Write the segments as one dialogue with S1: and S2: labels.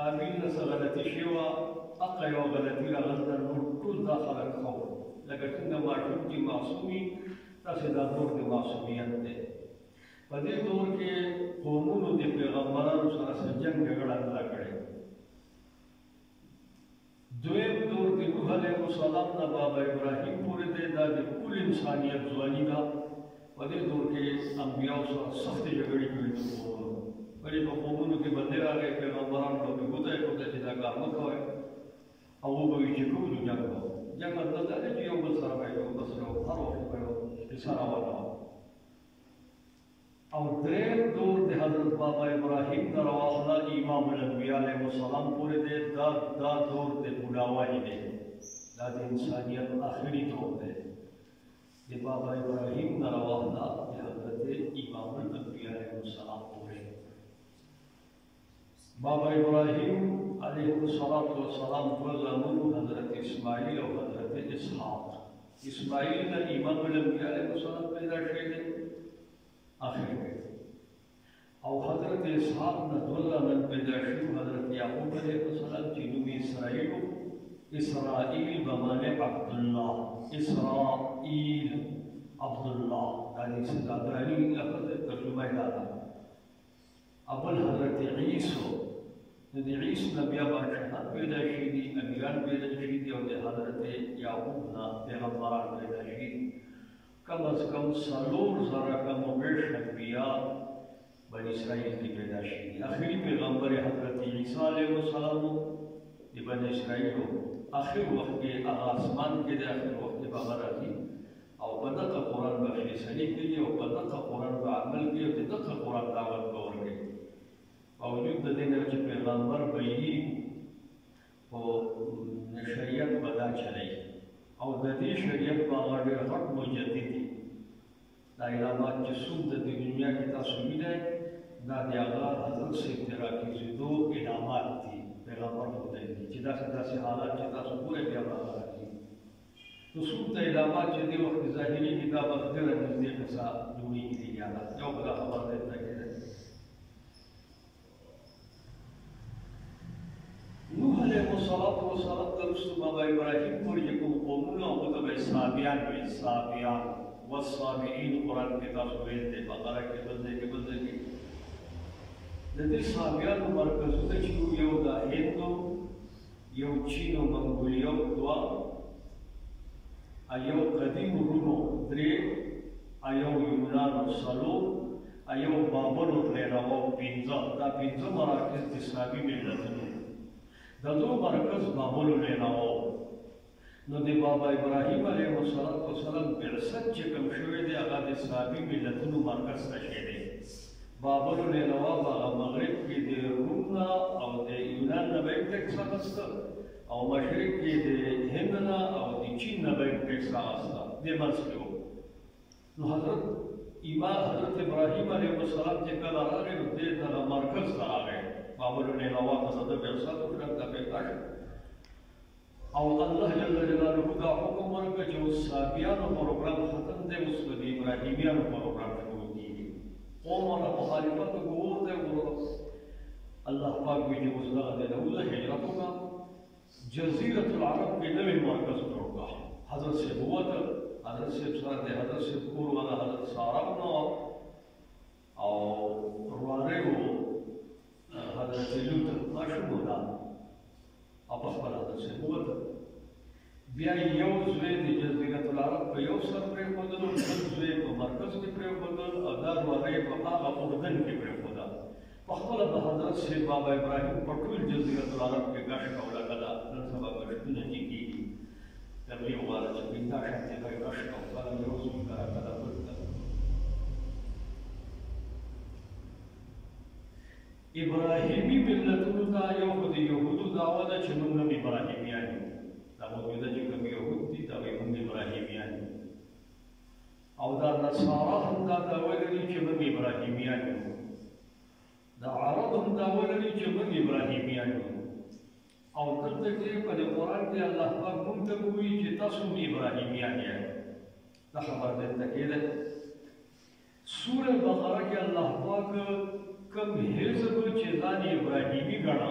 S1: قابل نه غلطي شوه اقا یو غلطي راغله نو ټول دا خلک خو لکه څنګه ماشوم چې معصومي تاسې دا دور د معصومیت دی په دې دور کې قومونو د پیغمبرانو سره جنګ جګړه نه کړې دویم دور د نوح علیه السلام نه بابا ابراهیم پورې دی دا د ټول انسانیت ځواني ده په دې دور کې انبیاو سره سختې جګړې کړې دي بلې په قومونو کې بندې راغی پیغمبرانو ته به ګوته یې کوته چې دا کار مه کوئ او وبه وي چې کوو نو جنګ کوو جنګ مطلب دا دی چې یو بل سره به یو بس یو هر وخت به یو کیسه راوړه او دریم دور د حضرت بابا ابراهیم نه راواخله امام الانبیا علیه السلام پورې دی دا دور د بوډاوالي دی دا د انسانیت آخري دور دی د بابا ابراهیم نه راواخله د حضرت امام الانبیا علیه السلام پورې بابا ابراهیم علیه السلام دوه زامنو حضرت اسماعیل او حضرت اسحاق اسماعیل نه امام الانبیا علیه السلام پیدا شوی دی آخر میں او حضرت اسحاق نے دوه زامن پیدا شوي حضرت یعقوب علیه السلام چې نوم یې اسرائیل بمعنی عبدالله اسرائیل عبدالله یعنی صدادرانی لفظ ترجمه یې دا ده اول حضرت عیسی د عیسی نه بیا بادشاهان پیدا شوي دي امیران پیدا شوي دي او د حضرت یعقوب نه پیغمبران پیدا شوي دي کم از کم 4,000 کم و بیش انبیاء بنی اسرائیل کی پیدا شوي دي آخري پیغمبر حضرت عیسی علیه السلام د بنی اسرائیل آخر وخت کې هغه آسمان کې د آخر وخت کې به راځي او په دغه قرآن به فیصلې کوي او په دغه قرآن به عمل کوي او د دغه قرآن دعوت به ورکوي باوجود د دې نه چې پیغمبر به وي خو شریعت به دا چلوي او د دې شریعت به هغه ډېر غټ مجدد دي دا علامات چې څوک د دنیا کې تاسو وینئ دا د هغه حضرت صاحب د راکېږېدو علامات دي پیغمبر ښودلي دي چې داسې حالات چې تاسو ګورئ بیا به هغه راځي نو څوک د علامات چې دې وخت ظاهري دي دا به ډېره نږدې قصه جوړېږي دي یاده یو به دا خبره درته کېده نوح علیه السلام وروسته بابا ابراهیم پورې چې کوم قومونه هغو ته به یې صابیان ویل صابیان والصابئین قرآن کې تاسو ویل دی بقره کې بل ځای کې بل ځای کې د دې صابیانو مرکزونه چې یو د هند یو چین او منګولیا دوه یو قدیم روم درې یو یونان څلور یو بابل او لېراو پنځه دا پنځه مراکز د اسلامي ملتونو د دوه مرکز بابل او لېراو نو د بابا ابراهیم علیه السلام بعثت چې کوم شوی دی هغه د اسلامي ملتونو مرکز ته شوی دی بابل او لېراو هغه مغرب کې د روم نه او د یونان نه به ټیکس اخیسته او مشرق کې د هند نه او د چین نه به ټیکس اخیسته دې منځ کې و نو حضرت ابراهیم علیه السلام چې کله راغی نو دې دغه مرکز ته راغی بابل او لېراو ته د بعثت وکړه دا پیدا شو او الله جل جلاله دا حکم ورکړ چې اوس صابیانو پروګرام ختم دی اوس د ابراهیمیانو پروګرام شروع کیږي قومونه مخالفت وکړي الله پاک وی چې اوس دغه د دوله هجرت وکړه جزیرة العرب کې نوی مرکز جوړ کړ حضرت صاحب ووته حضرت صاحب سره د حضرت صاحب کور هغه حضرت ساره نو او روانه حضرت لوط ماشوم ده په خپل حضرت صاحب ووته بیا یو زوی د جزیرة العرب په یو سر پرېښودل بل زوی په مرکز کې پرېښودل او دا روانه په هغه اردن کې پرېښوده په خپله د حضرت صاحب بابا ابراهیم په ټول جزیرة العرب کې ګش کوله کله نن سبا ګشتونه چې کېږي تبلیغ غواړه چې پنځه شپې به یې ګش کوو کله یو زوی کله کله بل ابراهیمي ملتونو ته یو خو د یهودو دعوه ده چې موږ هم ابراهیمیان یو دا موجوده چې کوم یهود دي دا وایي موږ ابراهیمیان یو او دا نصارا هم دا دعوه لري چې موږ ابراهیمیان یو دا عرب هم دعوه لري چې موږ ابراهیمیان یو او دلته کې په دې قرآن کې الله پاک موږ ته وایي چې تاسو هم ابراهیمیان یاست دا خبره درته کېده سوره بقره کې الله پاک کوم حزب چې ځان ابراهیمي ګڼه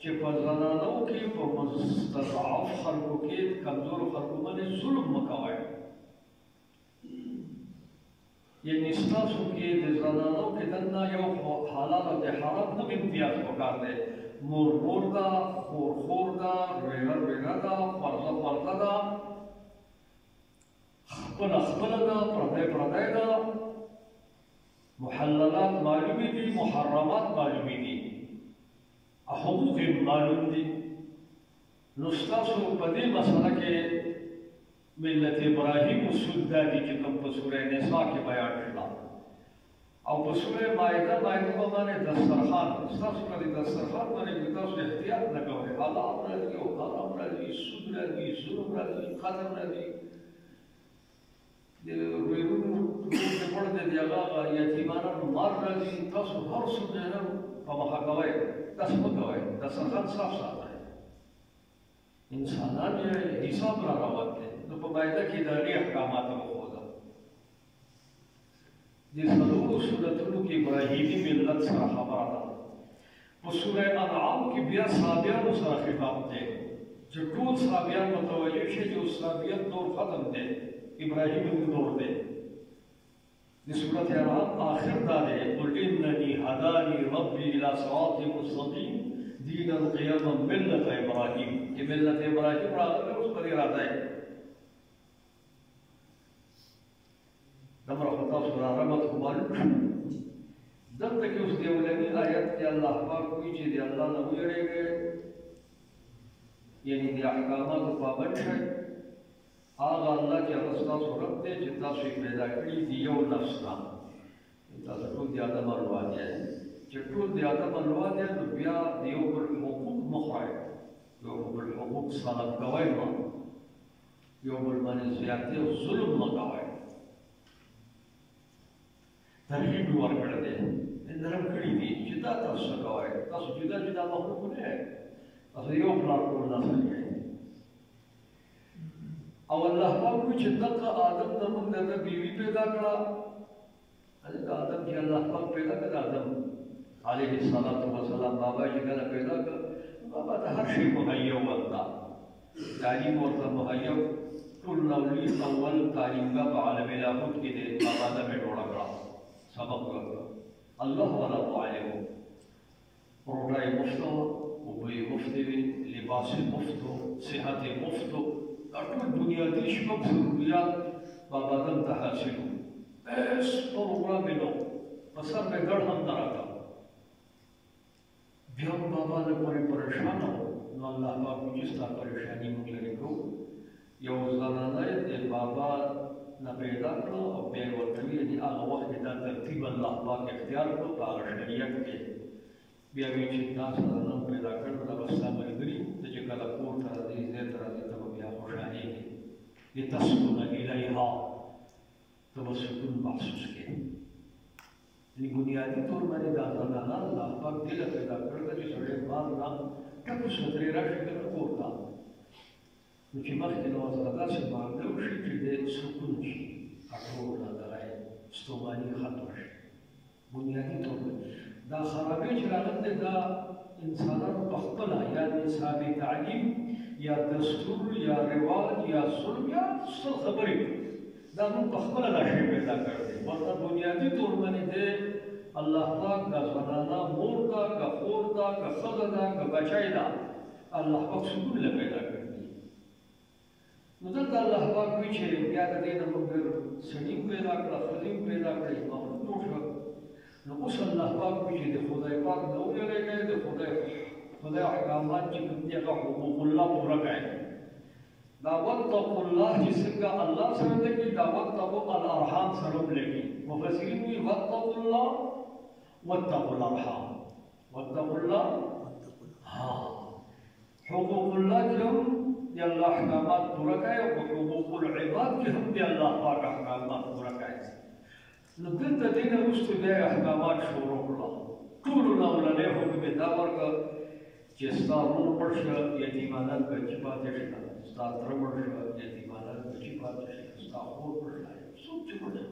S1: چې په زنانو کې په مستضعف خلکو کې کمزور خلکو باندې ظلم مکوئ. یعنی ستاسو کې د زنانو کې دننه یو حلال او د حرام نه امتیاز پکار دی. مور ده، خور ده، ریغه ده، فرضه ده، خپله ده، پردی ده. محللات معلومی دي، محرمات معلومی دي، حقوق معلوم دي. نو ستاسو په دې مسله کې ملت ابراهیم اصول دا دي چې کوم په سوره نساء کې بیان شوه او په سوره مائده باندې دسترخوان ستاسو په دې دسترخوان باندې تاسو احتیاط نه کوئ. حلال راځي او حرام راځي، سود راځي، ظلم راځي، قتل راځي. د ویرونو ټول پړ دې هغه یتیمانو مار راځي. تاسو هر څه نه په مخه کوئ، تاسو مه کوئ. دسترخوان صاف ساتئ. انسانان یې حساب را روان دي. نو په مائده کې د هغې احکامات وښوده. د څلورو سورتونو کې ابراهیمي ملت سره خبره ده. په سوره انعام کې بیا صحابیانو سره خطاب دی چې ټول صحابیان متوجه شي چې اوس صحابیت دور ختم دی، ابراهیمي دور دی. د سورت انعام آخر دا دی: قل انني هداني ربي الى صراط مستقيم دينا قيما ملة ابراهيم. چې ملت ابراهیم راغلی اوس پرې راځي. دمره خو تاسو را رحمت خو معلوم شو. دلته کې اوس د اولني آیت کې الله پاک وایي چې د الله نه ویریږئ، یعنې د احکاماتو پابند شئ. هغه الله چې هغه ستاسو رب دی چې تاسو یې پیدا کړي د یو نفس نه. تاسو ټول د آدم اولاد یاست. چې ټول د آدم اولاد یاست نو بیا د یو بل حقوق مه خورئ، یو بل حقوق سلب کوئ مه، یو بل باندې زیاتې او ظلم مه کوئ. ترغیب یې ورکړی دی، نرم کړي دي چې دا تاسو څه کوئ. تاسو جدا جدا مخلوق نه یئ، تاسو یو پلار ټول نسل یئ. او الله پاک وایي چې دغه آدم نه موږ دغه بیوي پیدا کړه. هلکه آدم چې الله پاک پیدا کړ، آدم علیه السلام بابا چې کله پیدا کړ، بابا ته هر شی مهیا ورته، تعلیم ورته مهیا. ټول اول تعلیمګاه په عالم لاهوت کې دی، بابا ته مې جوړه کړه، سبق ورکړه. الله ولا عالم، روټۍ مفت وه، اوبه یې مفتې وې، لباس یې مفت و، صحت یې مفت و. دا ټول بنیادي شپږ ضروريات بابا آدم ته حاصل وو. هېڅ پروګرام یې نه و، په سر مې ګډ هم نه راکړه. بیا هم بابا له پورې پریشانه و. نو الله پاک وایي چې ستا پریشاني موږ لرې کوو. یو زنانه یې د بابا نه پیدا کړه او بیا یې ورته ویل چې هغه وخت کې دا ترتیب الله پاک اختیار کړو په هغه شریعت کې. بیا وایي چې دا زنانه پیدا کړه، دا به ستا ملګري ته چې کله کور ته راځي، ځای ته راځي، ته به بیا خوشحالېږي. لتسکن الیها، ته به سکون محسوس کړې. یعنې بنیادي طور باندې دا زنانه الله پاک دې له پیدا کړې ده چې سړی بار نه ټپوس به ترې راشي که نه کور ته. نو چې مخکې له ورسره داسې معامله وشي چې د سکون شي، اټوله دغه ستوماني ختمه شي. بنیادي طور دا خرابې چې راغلې دی، دا انسانانو په خپله یا نصاب تعلیم یا دستور یا رواج یا ظلم یا څه خبرې، دا موږ په خپله دا شی پیدا کړی دی. ورته بنیادي طور باندې دی الله پاک دا زنانه مور ده، که خور ده، که ښځه ده، که بچی ده، الله پاک سکون له پیدا کړی. نو دلته الله پاک وایي چې بیا د دې نه موږ سړي پیدا کړه، ښځې پیدا کړې، مخلوق جوړ شول. نو اوس الله پاک وایي چې د خدای پاک نه ویریږئ، د خدای احکامات چې کوم دي هغه حقوق الله پوره کړئ. دا واتقوا الله چې څنګه الله سره لګي، دا واتقوا الارحام سره هم لګي. مفسرین وایي واتقوا الله واتقوا الارحام. واتقوا الله، حقوق الله کې هم د الله احکامات پوره کړئ او حقوق العباد کې هم د الله پاک احکامات پوره کړئ. نو دلته دې نه وروسته بیا احکامات شروع کړه. ټولو نه اولنی حکم یې دا ورکړه چې ستا ورور مړ شه، یتیمانان بچي پاتې شه، ستا تره مړ شه، یتیمانان بچي پاتې شه، ستا خور مړ شه، څوک چې مړ شه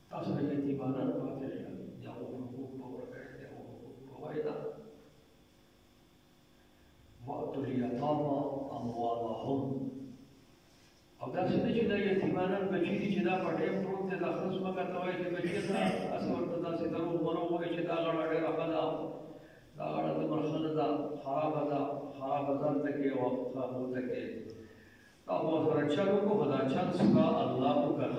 S1: تاسو سره یتیمانان پاتې شه، د هغو حقوق به ورکړئ، د هغو حقوق به وایي. وأتوا اليتامى أموالهم. او دا څه چې دا یتیمانان بچي دي چې دا په ټیم پروت دي، دا خلص مکه ته وایي چې بچي ته اسه ورته داسې دروغ مروغ وایي چې دا غړه ډېره ښه ده، دا غړه دومره ښه نه ده، خرابه ده، خرابه ځان ته کې او خرابو ته کې. تا خو ورسره چل وکړو، خو دا چل ستا الله وکړه.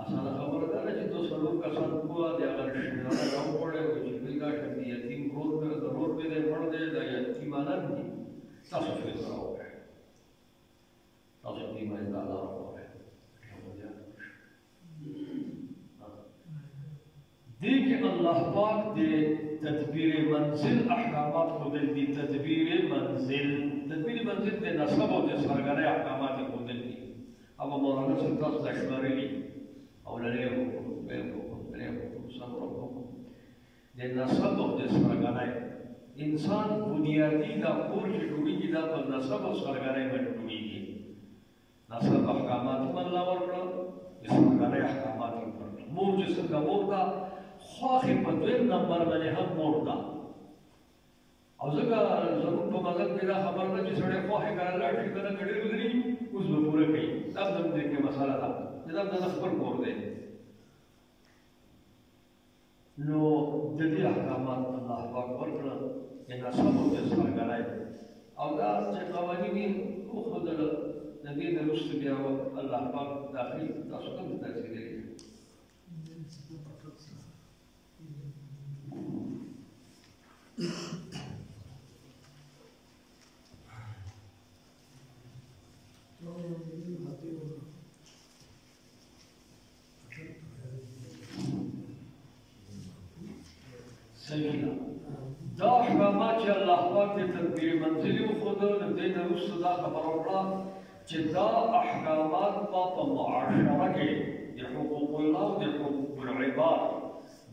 S1: اسانه خبره دا ده چې 200 کسان کوه د هغه رشتهداران راوغواړئ چې دوی دا شان د یتیم ورور دی، د ورور دی، مړ دی، دا یتیمانان دي. تاسو فکر راوړئ، تاسو دې باندې دا لاره وکړئ. دې کې الله پاک د تدبیر منزل احکامات ښودل دي. تدبیر منزل د نسب او د سرګرۍ احکامات یې ښودل دي. هغه مولانا صاحب تاسو ته شمارلي او لرې د نسب او د سرګرۍ انسان بنیادی دا کور چې جوړېږي دا په نسب او سرګرۍ باندې جوړېږي. نسب احکامات هم الله ورکړل، د سرګرۍ احکامات یې ورکړل. مور چې څنګه مور ده، خواښې په دویم نمبر باندې هم مور ده. او ځکه زموږ په مذهب کې دا خبره ده چې سړی خواښې کله لاړ شي که نه که ډېر ودرېږي اوس به پوره کوي. دا هم زموږ دې کې مسله ده چې دا د خپل کور دی. نو د دې احکامات الله پاک ورکړل د نسب او د سرګرۍ. او دا چې قوانین یې وښودل، د دې نه وروسته بیا الله پاک داخلي تاسو کوم تاثیر لري. سیدنا دا احکامات چې الله پاک د تدبیر منزلي وښودل، د دې نه وروسته دا خبره وکړه چې دا احکامات په معاشره کې د حقوق الله او د حقوق العباد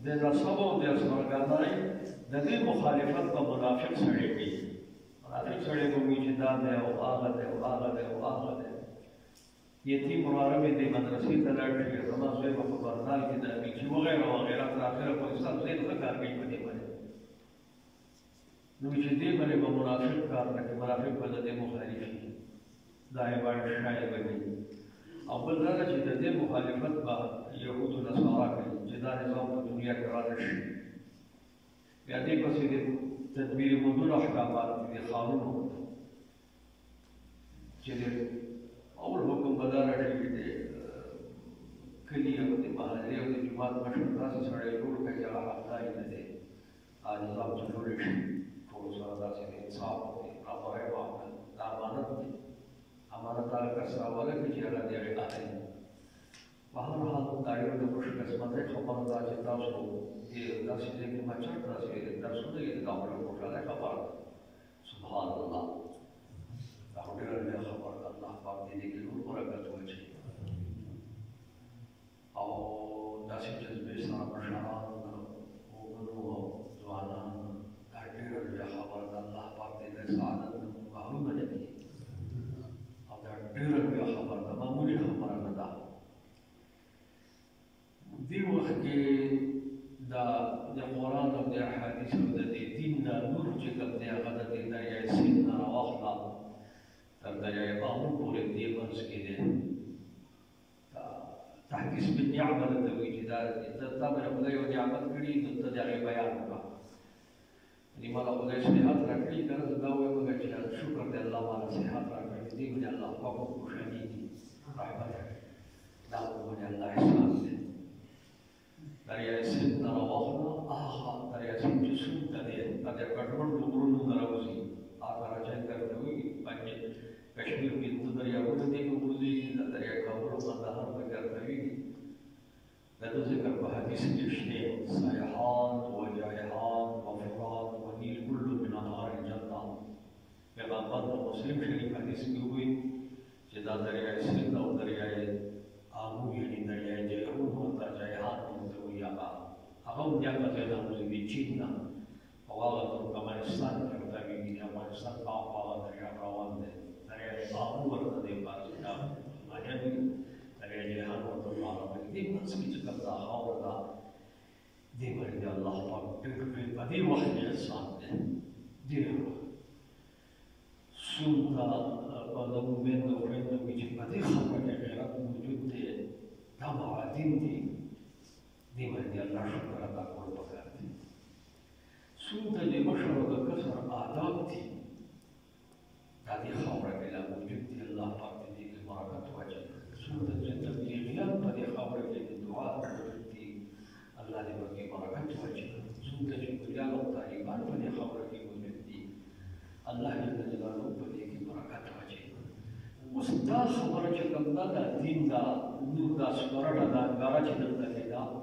S1: د نسب او د سرګرۍ د دې مخالفت په منافق سړی کوي. منافق سړی به وایي چې دا دی او هغه دی او هغه دی او هغه دی. یتیم وراره مې دې مدرسې ته لاړ شي، زما زوی به په برنال کې د امریکي وغیره وغیره تر اخره پورې ستا زوی ښه کار کوي په دې باندې. نو چې دې باندې به منافق کار نه کوي، منافق به د دې مخالف شي، دا عبارت شایع به وي. او بل دا ده چې د دې مخالفت به یهودو نصارا کوي چې دا نظام په دنیا کې رانه شي. بیا دې پسې د تدبیر مدون احکامات دي، د قانونو چې د اول حکم به دا راځي چې د کلي او د محلې او د جومات مشر داسې سړی جوړ کړي چې هغه حقداري نه دی، هغه نظام چې جوړ شي ټولو سره داسې د انصاف او د برابرۍ واقع دا امانت دی. امانت هغه کس راوله کړي چې هغه د هغې اهل وي. په هر حال دا ډېره د خوشقسمتۍ خبره ده چې تاسو داسې ځای کې مچټ داسې درسونه یې دا ډېره خوشحاله خبره ده. سبحان الله، دا ډېره لویه خبره ده. الله پاک دې کې نور برکت واچوي او داسې جذبې سره مشران وګړو او ځوانان، دا ډېره لویه خبره ده. الله پاک دې د سعادت نه محرومه نه کړي او دا ډېره لویه خبره ده، معمولي خبره نه ده. دې وخت کې دا د قرآن او د احادیث او د دین دا نور چې کوم دی هغه د دریای سیند نه راواخله تر دریای بابل پورې دې منځ کې دی. تحدیث بالنعمه ته وایي چې دا تا باندې خدای یو نعمت کړي نو ته د هغې بیان وکړه. یعنې ماله خدای صحت راکړي که نه زه دا وایم مګر چې شکر دی الله ماله صحت راکړي، دې باندې الله پاک خوشحالېږي، رحمت راکړي، دا باندې الله احسان دی. دریای سیند نه راواخله، هغه دریای سیند چې سود ته دی دا د ګډوډ د غرونو نه راوځي، هغه راجای درته وایي باندې کشمیر کې دوه دریاونه دي که وځي، د دریای کابل او قندهار پکې درته وایي. د ده ذکر په حدیث کې شته، سیحان و جایحان و فرات و نیل کل من انهار الجنه. پیغمبر په مسلم شریف حدیث کې وایي چې دا دریای سیند او دریای آمو یعنې دریای جیحون ورته جایحان ورته وایي، هغه هم بیا په ځای راوځي د چین نه او هغه ترکمنستان کې ورته وایي د افغانستان په هغه دریاب روان دی. دریای آمو ورته دی پارسي معنی وي، دریای جیحان ورته عربي. دې منځ کې چې کوم دا خاوره ده دې باندې الله پاک ډېر په دې وخت کې احسان دی. Dio, sunta pada momento quando mi ci patiamo perché era tutte dava di me di Allah shukra da colpa carti. Sunta di mashara da kasar adabti tadi khawra ila wujudi Allah parti di barakat wajib. Sunta jidda di ghiyab tadi khawra ila dua wujudi Allah di bagi barakat wajib. Sunta jidda taliban tadi khawra ila Allah Jalla Jalaluhu bagi barakat wajib. Usda khabar chakanda da din da nur da swarada da gara chidanda da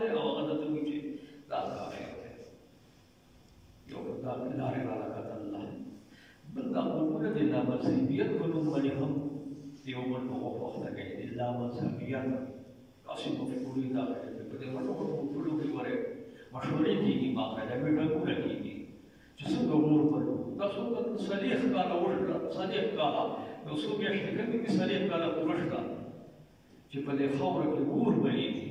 S1: وغدا توجي لا كافر يوم لا ركعة الله بلغ قول إلا مذهبيا كلهم ملهم يوم الوقوف وقت إلا مذهبيا قاسم في كل داخل بدي مرة كل كبره مشوري كي ما كذا بيدعو لكي جسم دور برو داسو صديق قال وشدا صديق قال دوسو بيشتكي من صديق قال وشدا جبل خور كبور بليدي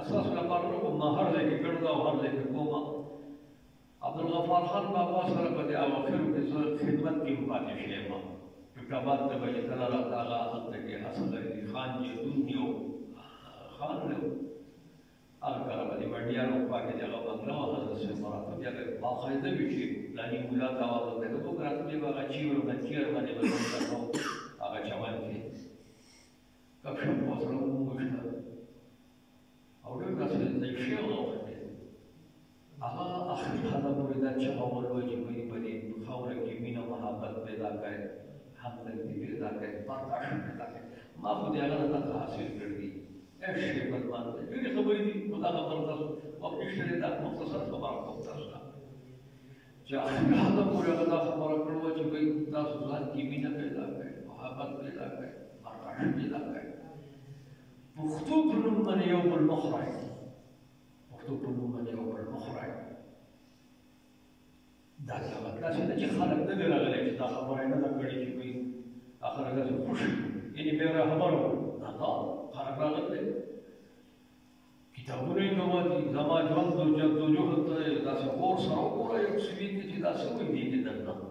S1: أساس الأقارب ما هرلك كردا وهرلك كوما عبد الغفار خان بابا سر بدي أواخر بزر خدمت کی بات شیما کتابات تبجی تلا تعالی حضرت کے حسن علی خان جی دنیو خان لو آخر بدی بڑیا روپا کے جگہ بنگلہ حضرت سے مراتب جگہ باقاعدہ بیچی لانی مولا دعوت دیکھو تو کراتب جگہ آگا چیور بچیر بنے بلند کرو آگا چوان کے کبشم پوسروں مشتر أولئك الشيء الأخير أما أخير هذا مريدا شباب الواجب بدي خاورة كمينا محبت بيدا كاي حمد بيدا كاي برداشت بيدا كاي ما خدي أنا نتاك حاصل كردي إيش شيء بدمان يجي خبري دي خدا خبرداس وقت إشتري داك مختصر خبر مختصر جاء هذا مريدا خبر الواجب بيدا سوزان كمينا بيدا كاي محبت بيدا كاي برداشت بيدا كاي مكتوب من يوم المخرج مكتوب من يوم المخرج ذاك الوقت لازم نجي خالد ندير على ليش ذا خبرنا ذا كذي شيء آخر لازم خوش إني بيرا خبره نطال خالد راغلي كتابنا ينوادي زمان جوان دو جهد ذا سكور سراغورا يكسبين كذي ذا سوي دي كذا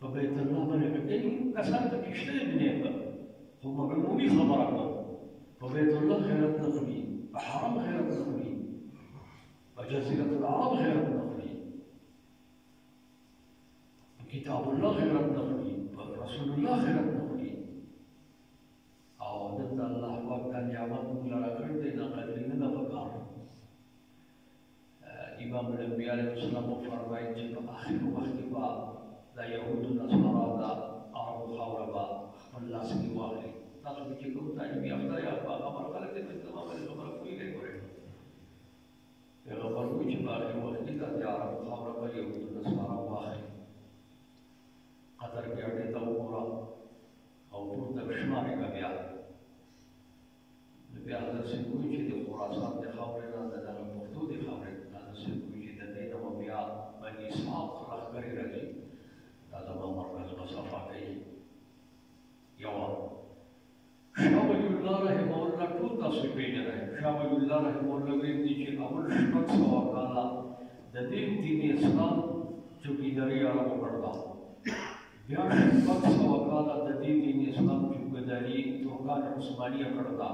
S1: فبيت الله ملك إن كسرت كشتي بنيك هم عمومي خبركم فبيت الله خيرت نخلي حرم خيرت نخلي وجزيرة العرب غير النخلي كتاب الله غير النخلي ورسول الله غير النخلي أو ضد الله وكان يعمل لنا كردنا قدرنا فقار إمام الأنبياء عليه السلام فرمائي جب آخر وقت با لا يهود النصارى لا عرب خوربا الله سكي واغلي تاسو چې کوم تعلیم یافته یا په خبر غلطه په تمامه خبره کوي باقي وقتی دا د عرب خاوره په یو د نصارا واخلي قطر کې اړې ته وګوره او پورته شمارې که بیا نو بیا حضرت صاحب وایي چې د خراسان د خاورې نه د دغه پښتو د خاورې حضرت صاحب وایي چې د دې نه به بیا بني اسحاق لښکرې راځي دا زما مرکز به صفا کوي یوه شاه ولی الله رحمه الله ټول تاسو پېژنئ شاه ولی الله رحمه الله ویل دي چې اول شپږ سوه کاله د دې دین اسلام چوکیداري عربو کړله بیا شپږ سوه کاله د دې دین اسلام چوکیداري ترکان عثمانیه کړله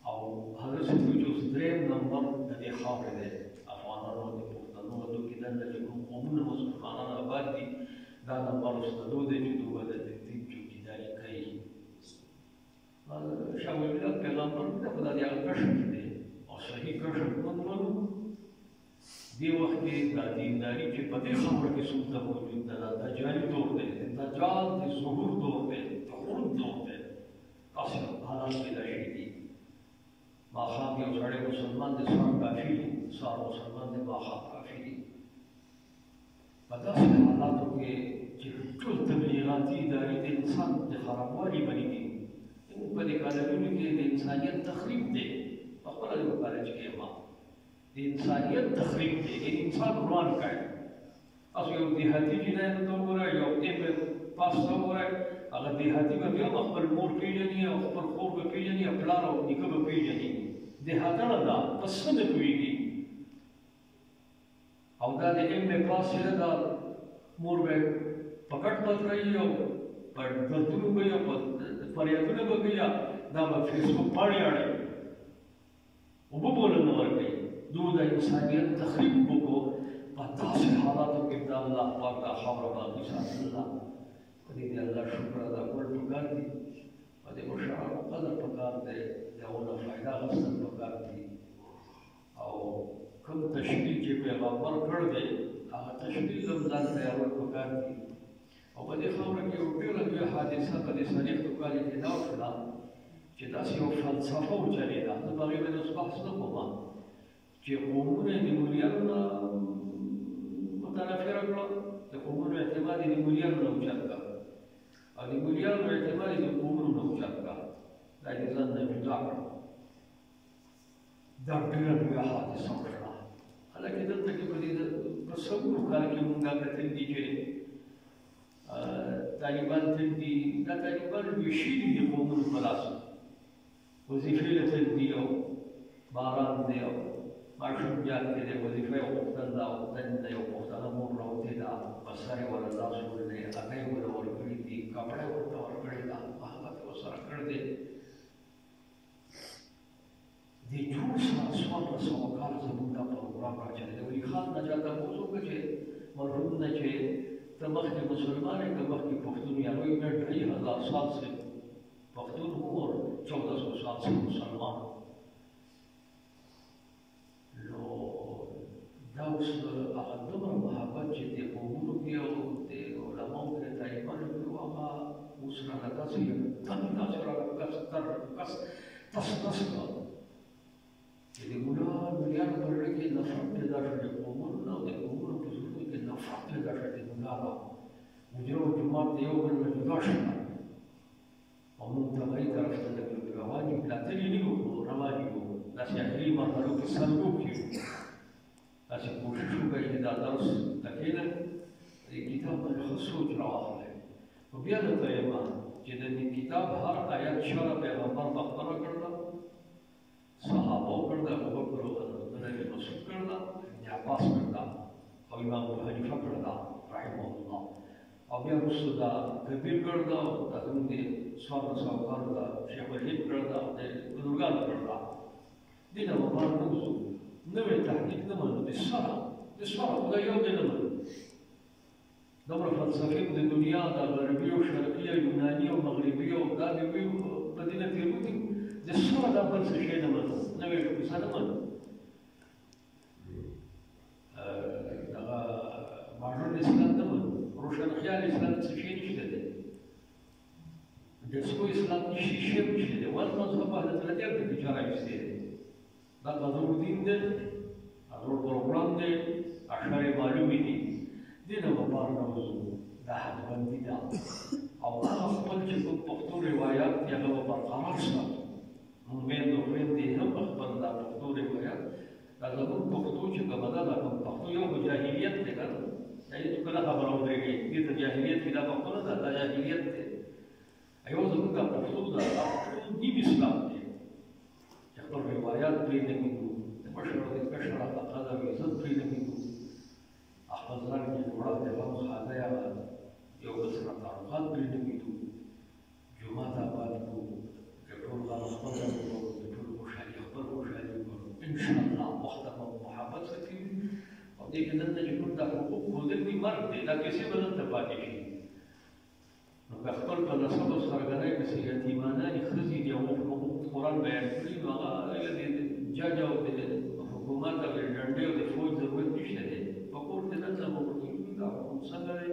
S1: او حضرت صاحب چې اوس درېیم نمبر د دې خاورې دی افغانانو د پښتنو دغې دنده چې کوم قومونه مسلمانان آباد دي دا نمبر اوس د دوی دی چې دوی به د دین چوکیداري کوي شاه ولی الله پیغمبر د خدای د هغه کشف دی او صحیح کشف موږ منو دې وخت کې دا دینداري چې په دې خاوره کې څوک ته موجود ده دا دجالي دور دی د دجال د ظهور دور دی د خروج دور دی داسې حالات پیدا شوي دي ماښام یو سړی مسلمان د سهار کافي دي سهار مسلمان د ماښام کافي دي په داسې حالاتو کې چې ټول تبلیغاتي ادارې د انسان د خرابوالي بلې دي په دې کالجونو کې د انسانیت تخریب دی په خپله د کالج کې ما د انسانیت تخریب دی د انسان روان کوي تاسو یو دیهاتي جنایت ته وګورئ یو ایم پاس ته وګورئ هغه دیهاتي به بیا خپل مور پېژني او خپل خور به پېژني او پلار او نیکه به پېژني دیهاتنه ده په څه نه پوهېږي او دا د ایم پاس چې ده دا مور به په کټ پترئ او په دردونو به یا په فریادونه به کوي دا به فیسبوک پاڼې اړوي اوبه بوله نه ورکوي دوی د انسانیت تخریب وکړو په داسې حالاتو کې د الله پاک دا خاوره باقي ساتله په دې د الله شکر ادا کول پکار دي په دې مشرانو قدر پکار دی د هغو نه فایده اخیستل پکار دي او کوم تشکیل چې پیغمبر کړ دی هغه تشکیل هم ځان تیارول پکار دي او په دې خاوره کې یو ډېره لویه حادثه په دې څلوېښتو کالو کې دا وشوه چې داسې یو فلسفه وچلېده زه په هغې باندې اوس بحث نه کوم چې قومونه یې د مولیانو نه متنفره کړه د قومونو اعتماد یې د مولیانو نه اوچت کړه او د مولیانو اعتماد یې د قومونو نه اوچت کړه دا یې د ځان نه جدا کړه دا ډېره لویه حادثه وشوه حالانکې دلته کې په دې په څلورو کالو کې مونږ دا کتلي دي چې طالبان تل دي دا طالبان ویشي دي د قومونو په لاس وظیفې له تل دي او باران دی او ماشوم جات کې دی وظیفه یې وغوښتل دا وغوښتل دی یو پښتنه مور راوتې ده په سر یې ورله لاس وړلی هګۍ ورله ورکړي دي کپړه ورته ورکړې ده محبت یې ورسره کړی دی دې ټول سره څوارلس سوه کاله زموږ دا پروګرام راچلی دی ولي خان نه چا تپوس وکړه چې مرحوم نه چې ته مخکې مسلمان یې که مخکې پښتون یې هغوی بیا 2,000 سال سے پښتون هم اور 1400 سال سے مسلمان نو دا اوس هغه دومره محبت چې د قومونو کې او د علماو کې د طالبانو کې و هغه اوس راله داسې یکدم داسې راله تس کړه چې د مولیانو په زړه کې نفرت پیدا شو د قومونو نه او د قومونو په زړونو کې نفرت پیدا شو د مولا نه حجره او جومات د یو بل نه جدا شوه او موږ طبعي طرف ته روان یو پلاتلي نه یو روان یو داسې اخري مرحلو کې سلوک یو داسې کوشش وکړئ چې دا درس ته کښېنئ د کتاب باندې ښه سوچ راواخلئ خو بیا درته یم چې د دې کتاب هر آیت شرع پیغمبر پخپله کړله صحابه کړله ابوبکر عبدالله بن مسعود کړله ابن عباس کړله او امام ابو حنیفه کړله رحمه الله او بیا وروسته دا کبیر کړله او دا زموږ د څوارلس سوه کالو دا شیخ الهند کړله او د بزرګانو کړله دې نه به بار نه وځو نوی تحقیق نه منو د سره خدای یو دی نه منو دومره فلسفې د دنیا د غربي او شرقي او یوناني او مغربي او دا د وی په دې نه تېرو دي د سره دا بل څه شی نه منو نوی کیسه نه منو دغه ماډرن اسلام نه منو روشنخیال اسلام څه شی نشته دی دسکو اسلام شي شی نشته دی والمذهب اهل الحديث کې چاره ایستي دا قانون دین دی ضرور پروگرام دے اشعار معلومی دي دینه وپار نوزو دا حد بندی دا او هغه خپل چې په پښتو روایت کې هغه برقرار ساتو موږ مېندو خویندې هم خپل دا پښتو روایت دا زموږ پښتو چې کومه ده دا پښتو یو جاهلیت دی که نه دا هېڅ کله خبره ودرېږي دې ته جاهلیت کې دا پښتو نه ده دا جاهلیت دی یو زموږ دا پښتو ده دا پښتو دین اسلام دی چې خپل روایات پرېنږدو د مشر د کشر قدر عزت پرېنږدو خپل ځان کې جوړه د غم خاله هغه یو بل سره تعلقات پرېنږدو جومات آباد کړو د ټول غم خپل کړو د ټول خوشحالي خپل خوشحالي وکړو انشاءالله وخت به محبت سره کوي او دې کې دلته چې ټول دا حقوق ښودل دي مرګ دی دا کیسې به دلته پاتې شي نو که خپل په نسبو سرګنۍ پسې یتیمانانې ښځې دي او حقوق قرآن بیان کړي نو هغه د جج او د حکومت او د ډنډې او د فوج ضرورت نشته دی په کور کې دلته وکړي دا حکومت څنګه دی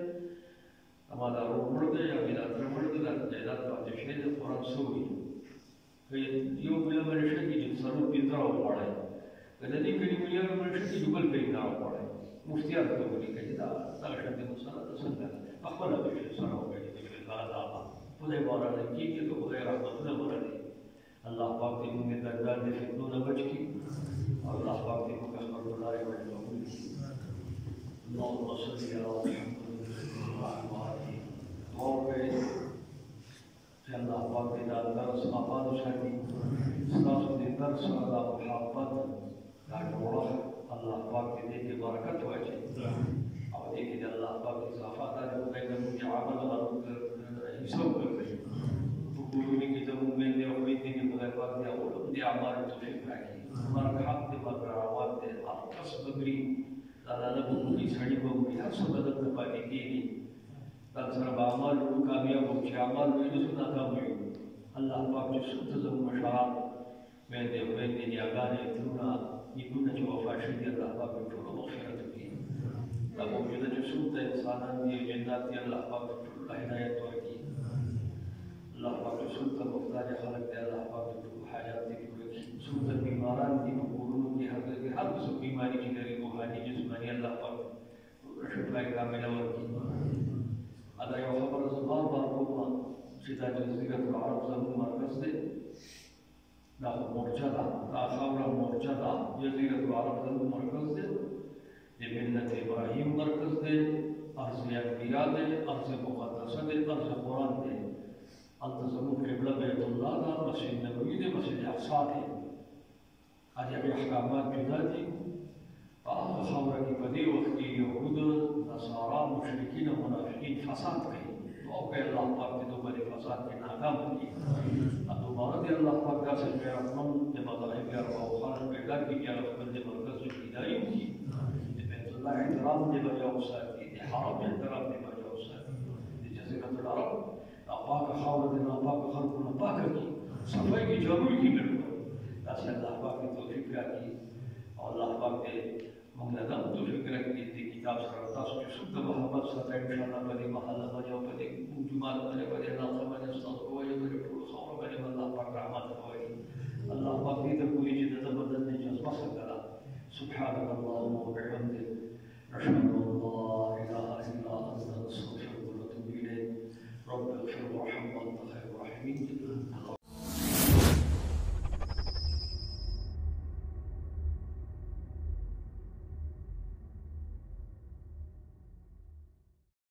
S1: اما دا ورور دی یا دا تر مړ دی دا جایداد پاتې شوی د قرآن څه وایي که یو بله باندې ښه کړي چې څلور پنځه راوغواړئ که د دې کلي ملیانو باندې ښه کړي چې بل کلي نه راوغواړئ مفتیان ته ولیکئ چې دا دغه شان د مسله ده څنګه ده پخپله به سره وکړي خدای بارانه کېږي که خدای رحمتونه ورلي الله پاک دې موږ د درګاه د فتنو نه بچ کړي او الله پاک دې موږ خپل لارې باندې قبول کړي اللهم صل على محمد وعلى آله وصحبه چې الله پاک دې دا درس آباد وساتي ستاسو دې درس سره دا محبت دا جوړښت الله پاک دې کې برکت واچوي او دې کې د الله پاک اضافات د خدای د موږ عمل حساب ورکړي په کورونو کې زموږ میندې او خویندې دې خدای پاک دې اولو دې اعمالو توفیق راکړي مرګ حق دې مرګ روان دې هر کس به مري دا نه به مري سړي به مري هر څه به دلته پاتې کېږي دا سره به اعمال وکړو کامیاب وو چې اعمال وي نو څه ناکام وي الله پاک چې څوک ته زموږ مشران میندې خویندې نیاګانې ترونه نیکونه چې وفات شوي دي الله پاک یې ټولو مغفرت وکړي دا موجوده چې څوک ته انسانان دي جنات دي الله پاک ټولو هدایت ورکړي الله پاک څوک ته محتاج خلک دي الله پاک ټول حاجات دې پوره کړي څوک ته بیماران دي په کورونو کې هر څه بیماري چې لري روحاني جسماني الله پاک شفای کامله ورکړي دا یو خبره زه بار بار کوم چې دا جزیرة العرب زموږ مرکز دی دا خو مورچه ده دا خاوره مورچه ده جزیرة العرب زموږ مرکز دی د ملت ابراهیم مرکز دی ارض انبیا دی ارض مقدسه دی ارض قرآن دی هلته زموږ قبله بیت الله ده مسجد نبوي دی مسجد اقصی دی د هغې احکامات جدا دي په هغه خاوره کې په دې وخت کې یهود نصارا مشرکین او منافقین فساد کوي دعا وکړئ الله پاک دې دوی باندې فساد کې ناکام کړي دوباره دې الله پاک داسې غیرتمند د مذاهب اربعو خلک پیدا کړي چې هغه خپل د مرکز ادارې وکړي د بیت الله احترام دې بجا وساتي د حرم احترام دې بجا وساتي د جزیرة العرب ناپاکه خاوره د ناپاکه خلکو نه پاکه کړي صفایي کې جارو کړي بالکل داسې الله پاک دې توفیق راکړي او الله پاک دې موږ له دغه توفیق راکړي د کتاب سره تاسو چې څوک د محبت سره انشاءالله په دې محله باندې او په دې جومات باندې په دې